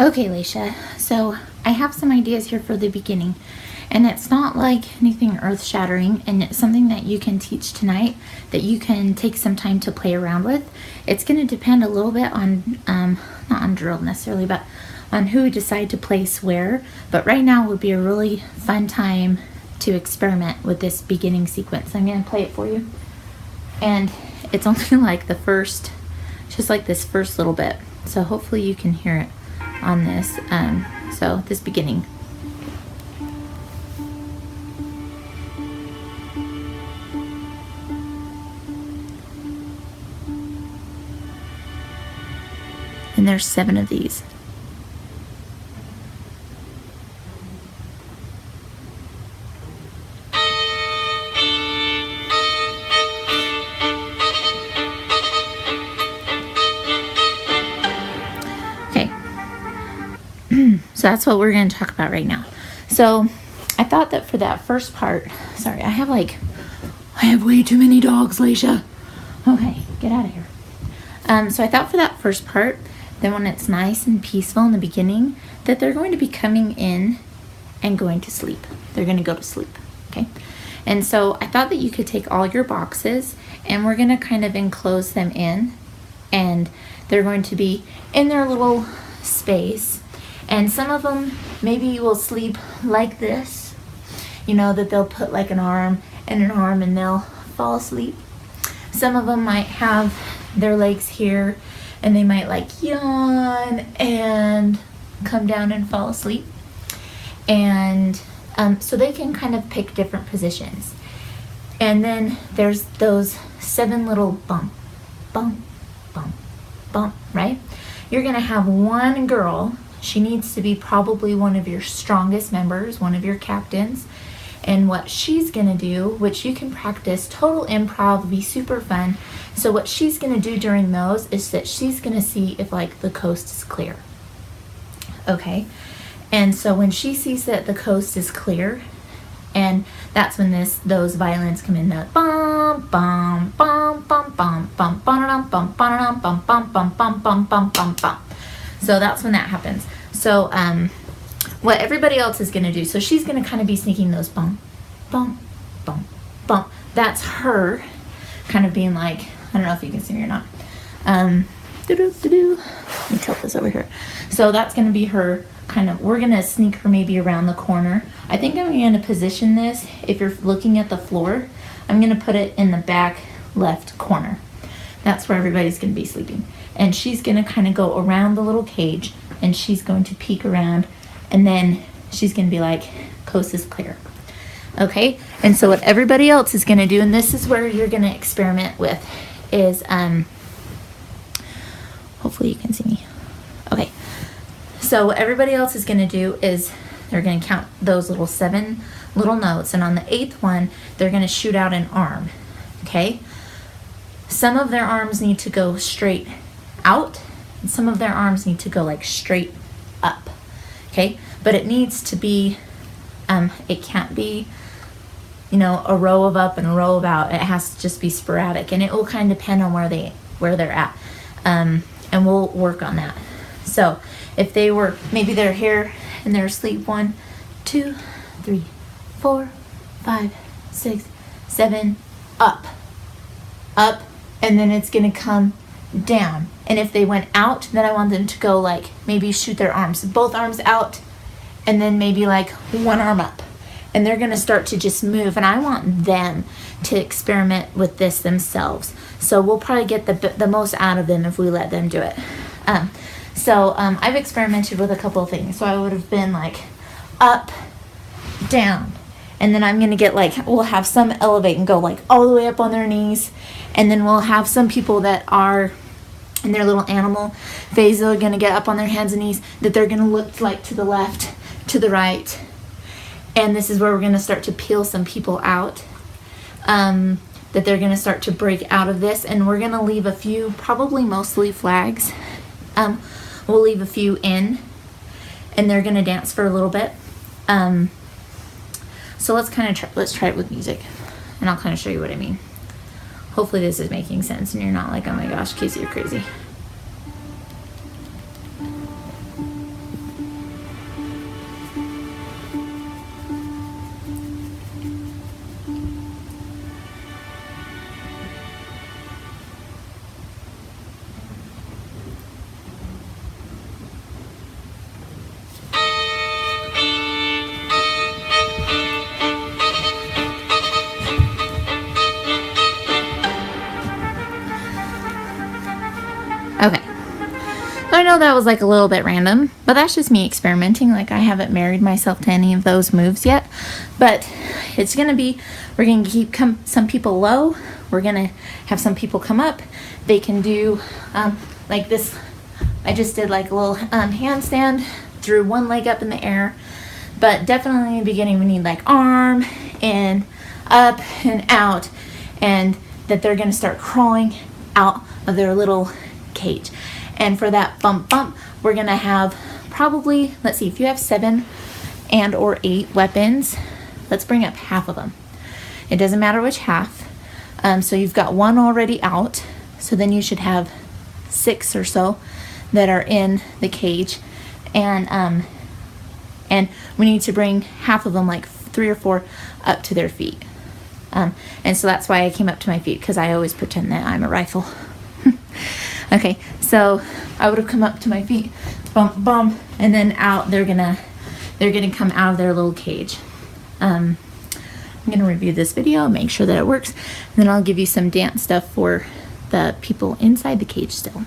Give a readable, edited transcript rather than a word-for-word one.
Okay, Leisha, so I have some ideas here for the beginning, and it's not like anything earth-shattering, and it's something that you can teach tonight that you can take some time to play around with. It's going to depend a little bit on, not on drill necessarily, but on who we decide to place where, but right now would be a really fun time to experiment with this beginning sequence. I'm going to play it for you, and it's only like just like this first little bit, so hopefully you can hear it on this. So this beginning. And there's 7 of these. So that's what we're going to talk about right now. So I thought that for that first part, sorry, I have way too many dogs, Leisha. Okay, get out of here. So I thought for that first part, then when it's nice and peaceful in the beginning, that they're going to be coming in and going to sleep. They're going to go to sleep, okay? And so I thought that you could take all your boxes and we're going to kind of enclose them in, and they're going to be in their little space. And some of them maybe will sleep like this, that they'll put like an arm and they'll fall asleep. Some of them might have their legs here and they might like yawn and come down and fall asleep. And so they can kind of pick different positions. And then there's those 7 little bump, bump, bump, bump, right? You're gonna have one girl. She needs to be probably one of your strongest members, one of your captains. And what she's going to do, which you can practice, total improv, be super fun. So what she's going to do during those is that she's going to see if like the coast is clear. Okay? And so when she sees that the coast is clear, and that's when those violins come in, the bum bum bum bum bum bum bum bum bum bum bum bum bum bum bum bum bum. So that's when that happens. So what everybody else is going to do, so she's going to kind of be sneaking those bum, bum, bum, bum. That's her kind of being like, I don't know if you can see me or not. Let me tilt this over here. So that's going to be her kind of, we're going to sneak her maybe around the corner. I think I'm going to position this, if you're looking at the floor, I'm going to put it in the back left corner. That's where everybody's going to be sleeping. And she's going to kind of go around the little cage, and she's going to peek around, and then she's going to be like, coast is clear. Okay? And so what everybody else is going to do, and this is where you're going to experiment with, is, hopefully you can see me. Okay. So what everybody else is going to do is they're going to count those 7 little notes, and on the 8th one, they're going to shoot out an arm. Okay? Some of their arms need to go straight out, and some of their arms need to go like straight up. Okay? But it needs to be, it can't be, a row of up and a row of out. It has to just be sporadic, and it will kind of depend on where they're at. And we'll work on that. So if they were, maybe they're here and they're asleep, 1, 2, 3, 4, 5, 6, 7, up, and then it's going to come down. And if they went out, then I want them to go like, maybe shoot their arms, both arms out, and then maybe like one arm up. And they're going to start to just move. And I want them to experiment with this themselves. So we'll probably get the most out of them if we let them do it. I've experimented with a couple of things. So I would have been like up, down. And then I'm going to get like, we'll have some elevate and go like all the way up on their knees. And then we'll have some people that are in their little animal phase, they're going to get up on their hands and knees, that they're going to look like to the left, to the right. And this is where we're going to start to peel some people out, that they're going to start to break out of this. And we're going to leave a few, probably mostly flags. We'll leave a few in, and they're going to dance for a little bit. So let's try it with music, and I'll kind of show you what I mean. Hopefully this is making sense and you're not like, oh my gosh, Casey, you're crazy. know that was like a little bit random, but that's just me experimenting. Like, I haven't married myself to any of those moves yet, but it's going to be, we're going to keep some people low. We're going to have some people come up. They can do like this. I just did like a little handstand, threw one leg up in the air, but definitely in the beginning we need like arm and up and out, and that they're going to start crawling out of their little cage. And for that bump, we're going to have probably, let's see, if you have 7 and or 8 weapons, let's bring up half of them. It doesn't matter which half. So you've got 1 already out. So then you should have 6 or so that are in the cage. And we need to bring half of them, like 3 or 4, up to their feet. And so that's why I came up to my feet, because I always pretend that I'm a rifle. Okay, so I would have come up to my feet, bump, and then out. They're gonna come out of their little cage. I'm gonna review this video, make sure that it works, and then I'll give you some dance stuff for the people inside the cage still.